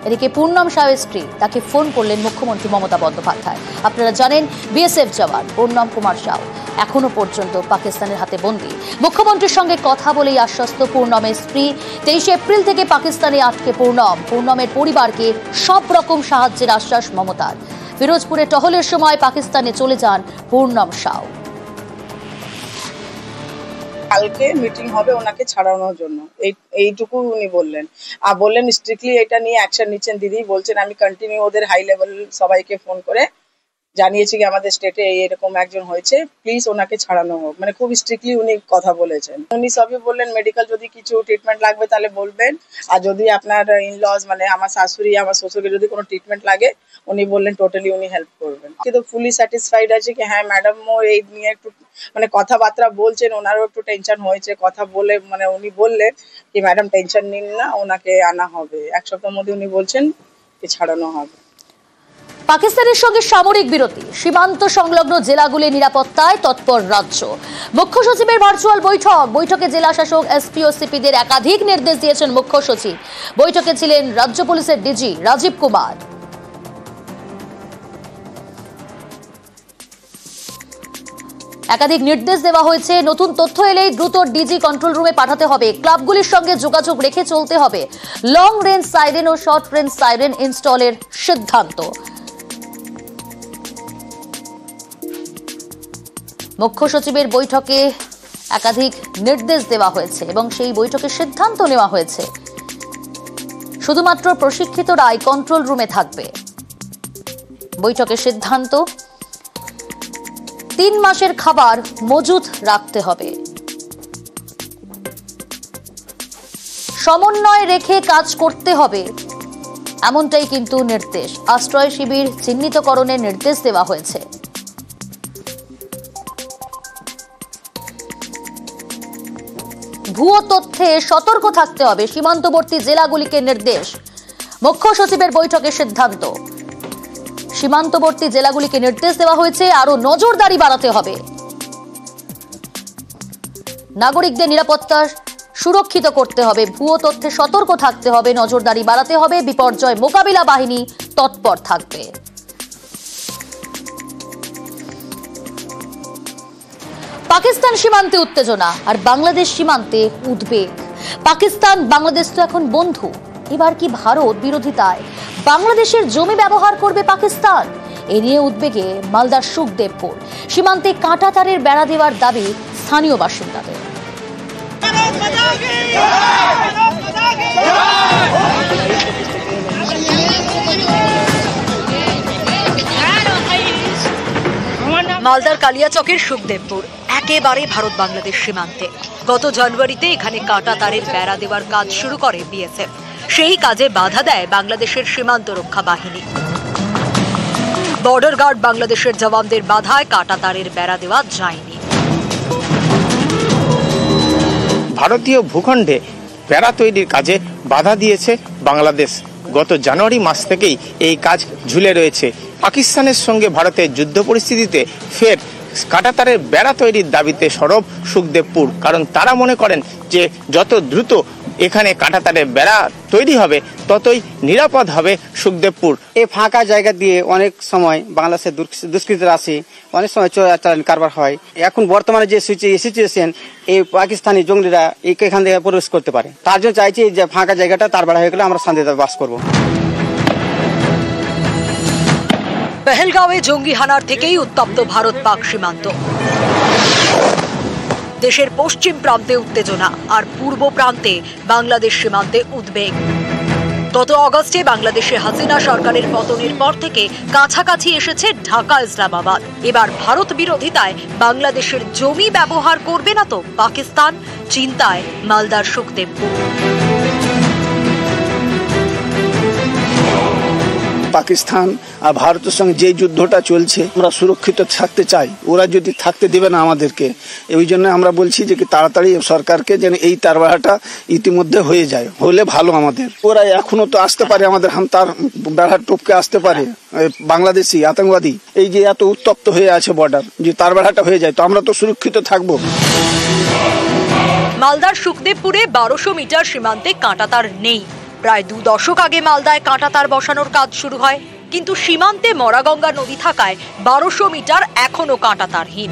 এদিকে পূর্ণম সাউয়ের স্ত্রী তাকে ফোন করলেন মুখ্যমন্ত্রী মমতা বন্দ্যোপাধ্যায়। আপনারা জানেন বিএসএফ জওয়ান পূর্ণম কুমার সাউ এখনো পর্যন্ত পাকিস্তানের হাতে বন্দী। মুখ্যমন্ত্রীর সঙ্গে কথা বলেই আশ্বস্ত পূর্ণমের স্ত্রী। 23 এপ্রিল থেকে পাকিস্তানে আটকে পূর্ণমের পরিবারকে সব রকম সাহায্যের আশ্বাস মমতার। ফিরোজপুরে টহলের সময় পাকিস্তানে চলে যান পূর্ণম সাউ। কালকে মিটিং হবে ওনাকে ছাড়ানোর জন্য, এইটুকু উনি বললেন। আর বললেন স্ট্রিক্টলি এটা নিয়ে অ্যাকশন নিচ্ছেন দিদি। বলছেন আমি কন্টিনিউ ওদের হাই লেভেল সবাইকে ফোন করে জানিয়েছি কি আমাদের স্টেটে এরকম একজন হয়েছে, প্লিজ ওনাকে ছাড়ানো হোক। মানে খুব স্ট্রিক্টলি উনি কথা বলেছেন। উনি সবই বললেন মেডিকেল যদি কিছু ট্রিটমেন্ট লাগবে তাহলে বলবেন, আর যদি আপনার ইনলজ মানে আমার শাশুড়ি আমার শ্বশুরকে যদি কোনো ট্রিটমেন্ট লাগে উনি বললেন টোটালি উনি হেল্প করবেন। কিন্তু ফুলি স্যাটিসফাইড আছে কি হ্যাঁ ম্যাডামও এই নিয়ে একটু মানে কথাবার্তা বলছেন, ওনারও একটু টেনশন হয়েছে। কথা বলে মানে উনি বললেন কি ম্যাডাম টেনশন নিন না, ওনাকে আনা হবে, 1 সপ্তাহের মধ্যে উনি বলছেন কি ছাড়ানো হবে। পাকিস্তানের সঙ্গে সামরিক বিরতি, সীমান্ত সংলগ্ন জেলাগুলি নিরাপত্তায় তৎপর রাজ্য। মুখ্য সচিবের ভার্চুয়াল বৈঠকে জেলা শাসক এসপি ও সিপিদের একাধিক নির্দেশ দিয়েছেন মুখ্য সচিব। বৈঠকে ছিলেন রাজ্য পুলিশের ডিজি রাজীব কুমার। একাধিক নির্দেশ দেওয়া হয়েছে। নতুন তথ্য এলেই দ্রুত ডিজি কন্ট্রোল রুমে পাঠাতে হবে। ক্লাবগুলির সঙ্গে যোগাযোগ রেখে চলতে হবে। লং রেঞ্জ সাইরেন ও শর্ট রেঞ্জ সাইরেন ইনস্টলের সিদ্ধান্ত। মুখ্য সচিবের বৈঠকে একাধিক নির্দেশ দেওয়া হয়েছে এবং সেই বৈঠকে সিদ্ধান্ত নেওয়া হয়েছে শুধুমাত্র প্রশিক্ষিতরাই কন্ট্রোল রুমে থাকবে। বৈঠকে সিদ্ধান্ত 3 মাসের খাবার মজুত রাখতে হবে। সমন্বয় রেখে কাজ করতে হবে, এমনটাই কিন্তু নির্দেশ। আশ্রয় শিবির চিহ্নিতকরণের নির্দেশ দেওয়া হয়েছে। ভুয়ো তথ্যে সতর্ক থাকতে হবে, সীমান্তবর্তী জেলাগুলিকে নির্দেশ। মুখ্য সচিবের বৈঠকে সিদ্ধান্ত সীমান্তবর্তী জেলাগুলিকে নির্দেশ দেওয়া হয়েছে আরো নজরদারি বাড়াতে হবে। নাগরিকদের নিরাপত্তা সুরক্ষিত করতে হবে, ভুয়ো তথ্যে সতর্ক থাকতে হবে, নজরদারি বাড়াতে হবে। বিপর্যয় মোকাবিলা বাহিনী তৎপর থাকবে। পাকিস্তান সীমান্তে উত্তেজনা আর বাংলাদেশ সীমান্তে উদ্বেগ। পাকিস্তান বাংলাদেশ তো এখন বন্ধু, এবার কি ভারত বিরোধিতায় বাংলাদেশের জমি ব্যবহার করবে পাকিস্তান? এ নিয়ে উদ্বেগে মালদার সুখদেবপুর। সীমান্তে কাঁটা তারের বেড়া দেওয়ার দাবি স্থানীয় বাসিন্দাদের। মালদার কালিয়াচকের সুখদেবপুর একেবারে ভারত বাংলাদেশ সীমান্তে। গত জানুয়ারিতে এখানে কাঁটা তারের বেড়া দেওয়ার কাজ শুরু করে বিএসএফ। সেই কাজে বাধা দেয় বাংলাদেশের সীমান্ত রক্ষা বাহিনী। বর্ডার গার্ড বাংলাদেশের জওয়ানদের বাধায় কাঁটা তারের বেড়া দেওয়া যায়নি। ভারতীয় ভূখণ্ডে বেড়া তৈরির কাজে বাধা দিয়েছে বাংলাদেশ। গত জানুয়ারি মাস থেকেই এই কাজ ঝুলে রয়েছে। পাকিস্তানের সঙ্গে ভারতের যুদ্ধ পরিস্থিতিতে ফের কাঁটাতারের বেড়া তৈরির দাবিতে সরব সুখদেবপুর। কারণ তারা মনে করেন যে যত দ্রুত এখানে কাঁটাতারের বেড়া তৈরি হবে ততই নিরাপদ হবে সুখদেবপুর। এই ফাঁকা জায়গা দিয়ে অনেক সময় বাংলাদেশের দুষ্কৃতীরা আসে, অনেক সময় চোরাচালান কারবার হয়। এখন বর্তমানে যে সিচুয়েশন, এই পাকিস্তানি জঙ্গিরা এখান থেকে প্রবেশ করতে পারে। তার জন্য চাইছি যে ফাঁকা জায়গাটা তার বেড়া হয়ে গেলে আমরা শান্তিতে বাস করব। পেহেলগাঁওয়ে জঙ্গি হানার থেকেই উত্তপ্ত ভারত পাক সীমান্ত। দেশের পশ্চিম প্রান্তে উত্তেজনা আর পূর্ব প্রান্তে বাংলাদেশ সীমান্তে উদ্বেগ। গত অগস্টে বাংলাদেশে হাসিনা সরকারের পতনের পর থেকে কাছাকাছি এসেছে ঢাকা ইসলামাবাদ। এবার ভারত বিরোধিতায় বাংলাদেশের জমি ব্যবহার করবে না তো পাকিস্তান? চিন্তায় মালদার সুখদেবপুর। পাকিস্তান আর ভারতের সঙ্গে যে যুদ্ধটা চলছে আমরা সুরক্ষিত থাকতে চাই, ওরা যদি থাকতে দেবে না আমাদেরকে। এই জন্য আমরা বলছি যে কি তাড়াতাড়ি সরকারকে যেন এই তারবাড়াটা ইতিমধ্যে হয়ে যায়, হলে ভালো আমাদের। ওরা এখনো তো আসতে পারে আমাদের হামতার বেড়া টপকে আসতে পারে, বাংলাদেশি আতঙ্কবাদী। এই যে এত উত্তপ্ত হয়ে আছে বর্ডার, যে তারবাড়াটা হয়ে যায় তো আমরা তো সুরক্ষিত থাকবো। মালদার সুখদেবপুরে 1200 মিটার সীমান্তে কাঁটাতার নেই। প্রায় 2 দশক আগে মালদায় কাঁটাতার বসানোর কাজ শুরু হয়, কিন্তু সীমান্তে মরাগঙ্গা নদী থাকায় 1200 মিটার এখনো কাঁটাতারহীন।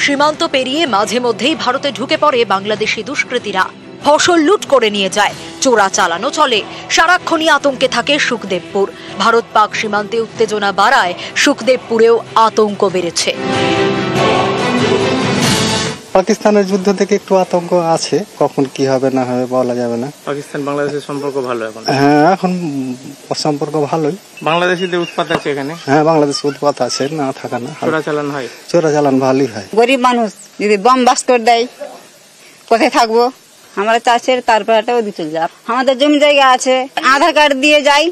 সীমান্ত পেরিয়ে মাঝে মধ্যেই ভারতে ঢুকে পড়ে বাংলাদেশি দুষ্কৃতীরা, ফসল লুট করে নিয়ে যায়, চোরা চালানো চলে, সারাক্ষণই আতঙ্কে থাকে সুখদেবপুর। ভারত পাক সীমান্তে উত্তেজনা বাড়ায় সুখদেবপুরেও আতঙ্ক বেড়েছে। পাকিস্তানের যুদ্ধ থেকে একটু আতঙ্ক আছে, কখন কি হবে না হবে বলা যাবে না। পাকিস্তান বাংলাদেশের সম্পর্ক ভালো এখন? হ্যাঁ, এখন সম্পর্ক ভালোই। বাংলাদেশিদের উৎপাত আছে এখানে? হ্যাঁ, বাংলাদেশ উৎপাত আছে, না থাকা না। চোরাচালান হয়? চোরাচালান ভালোই হয়। গরিব মানুষ যদি বম বাস করে দেয় কোথায় থাকবো? আমরা চাষের তারপরটাও দিতে যাব, আমাদের জমি জায়গা আছে, আধার কার্ড দিয়ে যাই।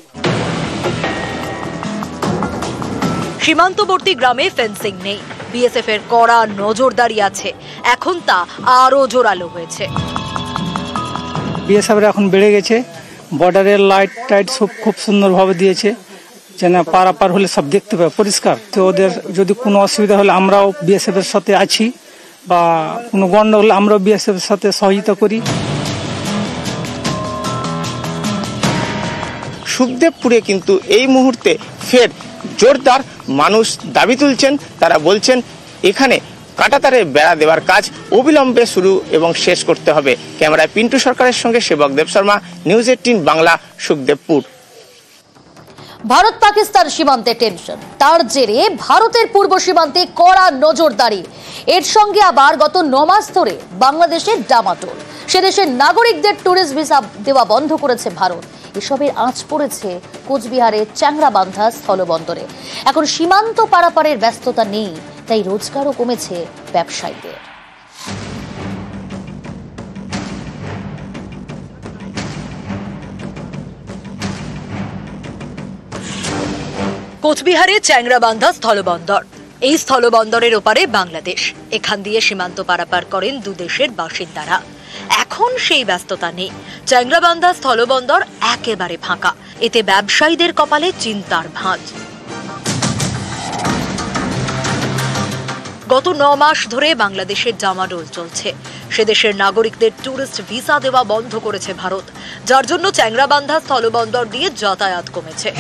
সীমান্তবর্তী গ্রামে ফেন্সিং নেই, বিএসএফ এর কড়া নজরদারি আছে, এখন তা আরো জোরালো হয়েছে। বিএসএফ এখন বেড়ে গেছে, বর্ডারের লাইট টাইট সব খুব সুন্দরভাবে দিয়েছে, যেন পারাপার হলে সব দেখতে পাবে পরিষ্কার। তো ওদের যদি কোনো অসুবিধা হলে আমরাও বিএসএফ এর সাথে আছি, বা কোনো গন্ডগোল হলে আমরাও বিএসএফ এর সাথে সহযোগিতা করি। সুখদেবপুরে কিন্তু এই মুহূর্তে ফের জোরদার মানুষ দাবি তুলছেন। তারা বলছেন এখানে কাঁটাতারের বেড়া দেওয়ার কাজ অবিলম্বে শুরু এবং শেষ করতে হবে। ক্যামেরায় পিন্টু সরকারের সঙ্গে সেবক দেব শর্মা, নিউজ 18 বাংলা, সুখদেবপুর। ভারত পাকিস্তান সীমান্তে টেনশন, তার জেরে ভারতের পূর্ব সীমান্তে কড়া নজরদারি। এর সঙ্গে আবার গত 9 মাস ধরে বাংলাদেশের ডামাডোল। সে দেশের নাগরিকদের ট্যুরিস্ট ভিসা দেওয়া বন্ধ করেছে ভারত। এসবের আঁচ পড়েছে কোচবিহারের চ্যাংরাবান্ধা স্থলবন্দরে। এখন সীমান্ত পারাপারের ব্যস্ততা নেই, তাই রোজগারও কমেছে ব্যবসায়ীদের। কোচবিহারের চ্যাংরাবান্ধা স্থলবন্দর। এই স্থলবন্দরের ওপারে বাংলাদেশ, এখান দিয়ে সীমান্ত পারাপার করেন দুদেশের বাসিন্দারা। এখন সেই ব্যস্ততা নেই, চ্যাংরাবান্ধা স্থলবন্দর একেবারে ফাঁকা। এতে ব্যবসায়ীদের কপালে চিন্তার ভাঁজ। গত 9 মাস ধরে বাংলাদেশের ডামাডোল চলছে। সে দেশের নাগরিকদের ট্যুরিস্ট ভিসা দেওয়া বন্ধ করেছে ভারত, যার জন্য চ্যাংরাবান্ধা স্থলবন্দর দিয়ে যাতায়াত কমেছে।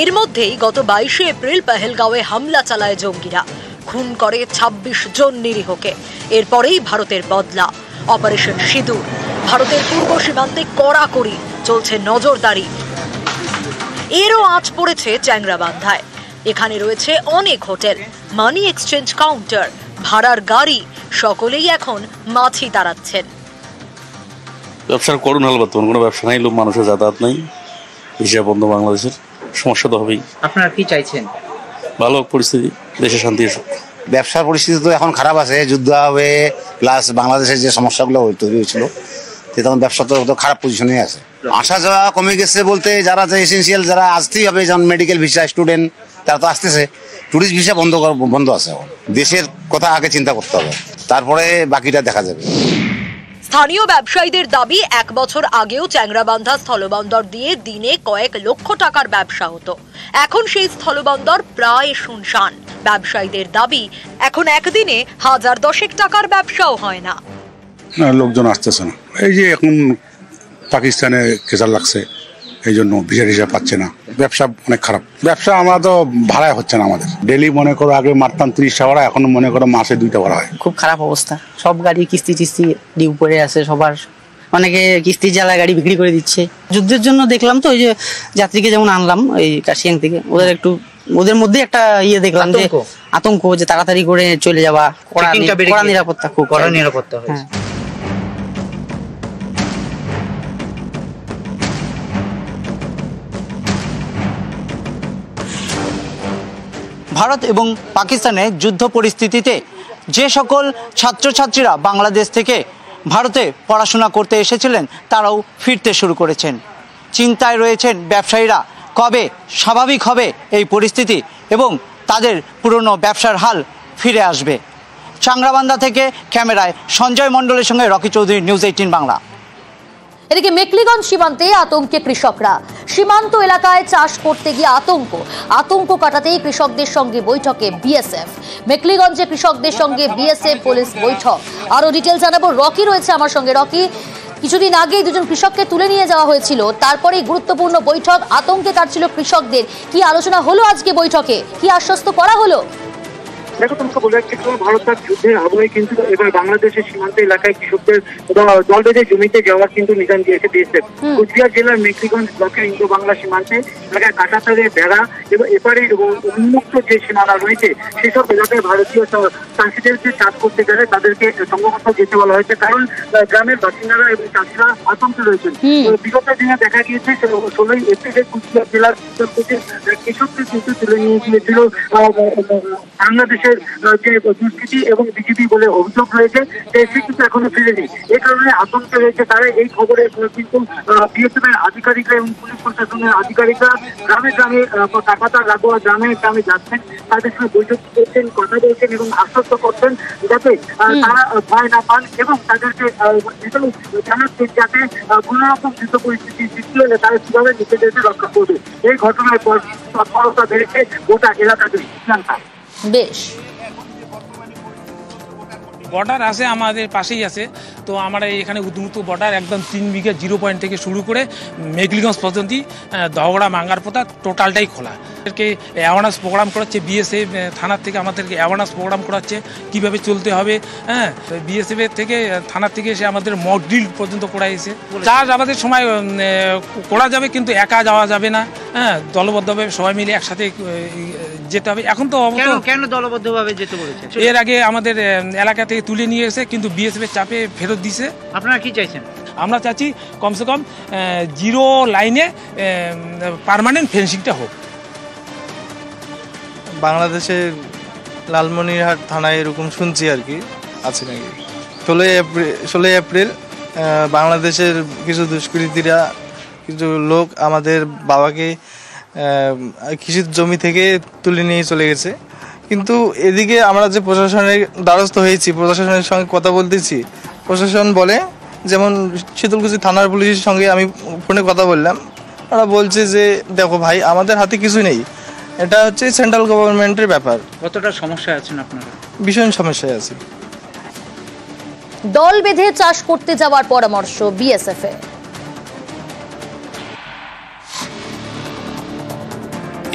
এর মধ্যেই গত 22 এপ্রিল পেহেলগাঁওয়ে হামলা চালায় জঙ্গিরা, খুন করে 26 জন নিরীহকে। এরপরেই ভারতের বদলা, অপারেশন সিঁদুর। ভারতের পূর্ব সীমান্তে কড়াকড়ি চলছে নজরদারি। এরও আঁচ পড়েছে চ্যাংরাবান্ধায়। এখানে রয়েছে অনেক হোটেল, মানি এক্সচেঞ্জ কাউন্টার, ভাড়ার গাড়ি, সকলেই এখন মাছি তাড়াচ্ছেন। ব্যবসার করুন হাল, বর্তমান কোনো ব্যবসা নাই, লোক মানুষের যাতায়াত নাই, ভিসা বন্ধ, বাংলাদেশের সমস্যা তো হবেই। আপনারা কি চাইছেন? ভালো পরিস্থিতি, দেশে শান্তি আসুক। ব্যবসার পরিস্থিতি তো এখন খারাপ আছে, যুদ্ধ হবে, প্লাস বাংলাদেশের যে সমস্যাগুলো তৈরি হয়েছিল, তখন ব্যবসা তো খারাপ পজিশনে আছে। আসা যাওয়া কমে গেছে বলতে, যারা যে এসেন্সিয়াল যারা আসতেই হবে, যেমন মেডিকেল ভিসা, স্টুডেন্ট, তারা তো আসতেছে। টুরিস্ট ভিসা বন্ধ আছে। এখন দেশের কথা আগে চিন্তা করতে হবে, তারপরে বাকিটা দেখা যাবে। স্থানীয় ব্যবসায়ীদের দাবি, 1 বছর আগেও চ্যাংরাবান্ধা স্থলবন্দর দিয়ে দিনে কয়েক লক্ষ টাকার ব্যবসা হতো। এখন সেই স্থলবন্দর প্রায় শুনশান। ব্যবসায়ীদের দাবি, এখন একদিনে 1010 টাকার ব্যবসাও হয় না। লোকজন আসতেছে না, এই যে এখন পাকিস্তানে কেসার লাগছে, এই জন্য ভিসা টিসা পাচ্ছে না। ব্যবসা অনেক খারাপ। ব্যবসা আমরা তো ভাড়ায় হচ্ছে না আমাদের। ডেলি মনে করো আগে মারতাম 30টা ভাড়া, এখন মনে করো মাসে 2টা ভাড়া হয়। খুব খারাপ অবস্থা, সব গাড়ি কিস্তি ডিউ পড়ে আছে সবার। অনেকে কিস্তি জ্বালা গাড়ি বিক্রি করে দিচ্ছে। যুদ্ধের জন্য দেখলাম তো, ওই যে যাত্রীকে যেমন আনলাম এই কাশিয়াং থেকে, ওদের মধ্যে একটা দেখলাম যে আতঙ্ক, যে তাড়াতাড়ি করে চলে যাওয়া, কড়া নিরাপত্তা, খুব কড়া নিরাপত্তা হয়েছে। ভারত এবং পাকিস্তানের যুদ্ধ পরিস্থিতিতে যে সকল ছাত্রছাত্রীরা বাংলাদেশ থেকে ভারতে পড়াশোনা করতে এসেছিলেন, তারাও ফিরতে শুরু করেছেন। চিন্তায় রয়েছেন ব্যবসায়ীরা, কবে স্বাভাবিক হবে এই পরিস্থিতি এবং তাদের পুরনো ব্যবসার হাল ফিরে আসবে। চ্যাংরাবান্ধা থেকে ক্যামেরায় সঞ্জয় মণ্ডলের সঙ্গে রকি চৌধুরী, নিউজ 18 বাংলা। এদিকে মেকলিগঞ্জ সীমান্তে আতঙ্কে কৃষকরা। সীমান্ত এলাকায় চাষ করতে গিয়ে আতঙ্ক কাটাতেই কৃষকদের সঙ্গে বৈঠকে বিএসএফ। মেকলিগঞ্জে কৃষকদের সঙ্গে বিএসএফ পুলিশ বৈঠক। আরো ডিটেল জানাবো, রকি রয়েছে আমার সঙ্গে। রকি, কিছুদিন আগেই দুজন কৃষককে তুলে নিয়ে যাওয়া হয়েছিল, তারপরেই গুরুত্বপূর্ণ বৈঠক, আতঙ্কে কাটছিল কৃষকদের। কি আলোচনা হলো আজকে বৈঠকে, কি আশ্বস্ত করা হলো? দেখো, তোমাকে বলে রাখছি, ভারত তার যুদ্ধের আবহে কিন্তু এবার বাংলাদেশের সীমান্ত এলাকায় কৃষকদের দল বেঁধে জমিতে যাওয়ার কিন্তু নিদান দিয়েছে বিএসএফ। কুচবিহার জেলার মেকলিগঞ্জ ব্লকের ইন্দো বাংলা সীমান্তে এলাকায় কাঁটাতারে বেড়া এবং এপারে উন্মুক্ত যে সীমানা রয়েছে সেসব এলাকায় ভারতীয় চাষিদেরকে চাষ করতে গেলে তাদেরকে সংঘবদ্ধ যেতে বলা হয়েছে, কারণ গ্রামের বাসিন্দারা এবং চাষিরা আতঙ্কে রয়েছেন। বিগত দিনে দেখা গিয়েছে 16ই এপ্রিলে কুচবিহার জেলার কৃষকদের কিন্তু তুলে নিয়ে গিয়েছিল বাংলাদেশের যে দুষ্কৃতি এবং বিজেপি বলে অভিযোগ রয়েছে, সে কিন্তু এখনো ফিরেনি। এই কারণে আতঙ্কে রয়েছে তারা। এই খবরে কিন্তু বিএসএফ এর আধিকারিকরা এবং পুলিশ প্রশাসনের আধিকারিকরা গ্রামে গ্রামে কাঁটাতার লাগোয়া গ্রামে গ্রামে যাচ্ছেন, তাদের সঙ্গে বৈঠক করছেন, কথা বলছেন এবং আশ্বস্ত করছেন যাতে তারা ভয় না পান এবং তাদেরকে জানাচ্ছেন যাতে কোন রকম যুদ্ধ পরিস্থিতি সৃষ্টি হলে তারা কিভাবে নিজেদেরকে রক্ষা করবে। এই ঘটনায় তৎপরতা বেড়েছে গোটা এলাকাতে। বেশ, বর্ডার আছে আমাদের পাশেই আছে, তো আমরা এখানে উন্মুক্ত বর্ডার একদম 3 বিঘা 0 পয়েন্ট থেকে শুরু করে মেঘলিগঞ্জ পর্যন্ত দহগড়া মাঙ্গারপোতা টোটালটাই খোলা। এদেরকে অ্যাওয়ারনেস প্রোগ্রাম করাচ্ছে বিএসএফ থানার থেকে, আমাদেরকে অ্যাওয়ারনেস প্রোগ্রাম করাচ্ছে কীভাবে চলতে হবে। হ্যাঁ, বিএসএফ এর থেকে থানার থেকে এসে আমাদের মক ড্রিল পর্যন্ত করাইছে। চাষ আমাদের সময় করা যাবে, কিন্তু একা যাওয়া যাবে না। হ্যাঁ, দলবদ্ধভাবে সবাই মিলে একসাথে যেতে হবে। এখন তো কেন দলবদ্ধভাবে যেতে বলেছে? এর আগে আমাদের এলাকা থেকে তুলে নিয়ে এসে কিন্তু বিএসএফ এর চাপে ফেরত দিছে। আপনারা কি চাইছেন? আমরা চাচ্ছি কমসে কম 0 লাইনে পার্মানেন্ট ফেন্সিংটা হোক। বাংলাদেশের লালমনিরহাট থানায় এরকম শুনছি আর কি আছে নাকি। 16 এপ্রিল বাংলাদেশের কিছু দুষ্কৃতীরা, কিছু লোক আমাদের বাবাকে কৃষি জমি থেকে তুলে নিয়ে চলে গেছে। কিন্তু এদিকে আমরা যে প্রশাসনের দ্বারস্থ হয়েছি, প্রশাসনের সঙ্গে কথা বলতেছি, প্রশাসন বলে, যেমন শীতলকুচি থানার পুলিশের সঙ্গে আমি ফোনে কথা বললাম, ওরা বলছে যে দেখো ভাই, আমাদের হাতে কিছু নেই, এটা হচ্ছে সেন্ট্রাল গভর্নমেন্টের ব্যাপার। কতটা সমস্যায় আছেন আপনারা? ভীষণ সমস্যায় আছি। দল বেঁধে চাষ করতে যাওয়ার পরামর্শ বিএসএফ এর।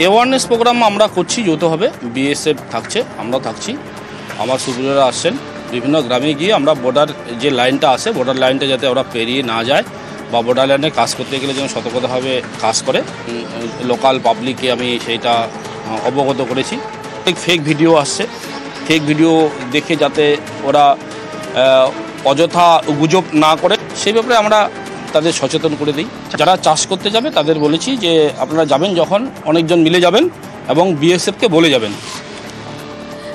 অ্যাওয়ারনেস প্রোগ্রাম আমরা করছি যৌথভাবে, বিএসএফ থাকছে, আমরা থাকছি, আমার সুপিরিয়ররা আসছেন। বিভিন্ন গ্রামে গিয়ে আমরা বর্ডার যে লাইনটা আছে, বর্ডার লাইনটা যাতে ওরা পেরিয়ে না যায় বা বর্ডার লাইনে কাজ করতে গেলে যেন সতর্কতাভাবে কাজ করে, লোকাল পাবলিককে আমি সেইটা অবগত করেছি। ফেক ভিডিও আসছে, ফেক ভিডিও দেখে যাতে ওরা অযথা গুজব না করে সেই ব্যাপারে আমরা তাদের সচেতন করে দিই। যারা চাষ করতে যাবে তাদের বলেছি যে আপনারা যাবেন যখন অনেকজন মিলে যাবেন এবং বিএসএফকে বলে যাবেন।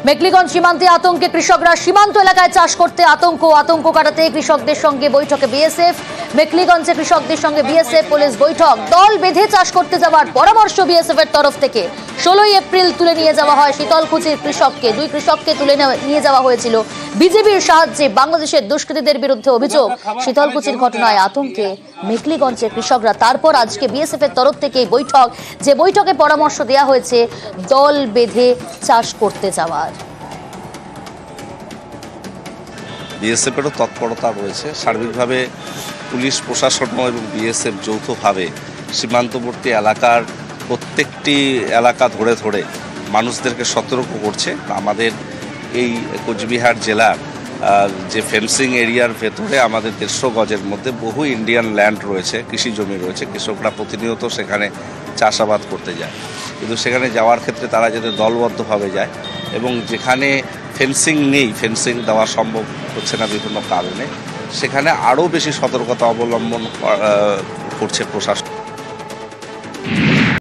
মেকলিগঞ্জ সীমান্তে আতঙ্কে কৃষকরা। সীমান্ত এলাকায় চাষ করতে আতঙ্ক কাটাতে কৃষকদের সঙ্গে বৈঠকে বিএসএফ। মেকলিগঞ্জে কৃষকদের সঙ্গে বিএসএফ পুলিশ বৈঠক। দল বেঁধে চাষ করতে যাওয়ার পরামর্শ বিএসএফ এর তরফ থেকে। 16ই এপ্রিল তুলে নিয়ে যাওয়া হয় শীতলকুচির কৃষককে। 2 কৃষককে তুলে নিয়ে যাওয়া হয়েছিল বিজেপির সাহায্যে। বাংলাদেশের দুষ্কৃতীদের বিরুদ্ধে অভিযোগ। শীতলকুচির ঘটনায় আতঙ্কে মেকলিগঞ্জের কৃষকরা। তারপর আজকে বিএসএফ এর তরফ থেকে বৈঠক, যে বৈঠকে পরামর্শ দেওয়া হয়েছে দল বেঁধে চাষ করতে যাওয়ার। বিএসএফেরও তৎপরতা রয়েছে। সার্বিকভাবে পুলিশ প্রশাসন এবং বিএসএফ যৌথভাবে সীমান্তবর্তী এলাকার প্রত্যেকটি এলাকা ধরে ধরে মানুষদেরকে সতর্ক করছে। আমাদের এই কোচবিহার জেলার যে ফেন্সিং এরিয়ার ভেতরে আমাদের 150 গজের মধ্যে বহু ইন্ডিয়ান ল্যান্ড রয়েছে, কৃষি জমি রয়েছে। কৃষকরা প্রতিনিয়ত সেখানে চাষাবাদ করতে যায়, কিন্তু সেখানে যাওয়ার ক্ষেত্রে তারা যাতে দলবদ্ধভাবে যায় এবং যেখানে ফেন্সিং নেই, ফেন্সিং দেওয়া সম্ভব হচ্ছে না বিভিন্ন কারণে, সেখানে আরও বেশি সতর্কতা অবলম্বন করছে প্রশাসন।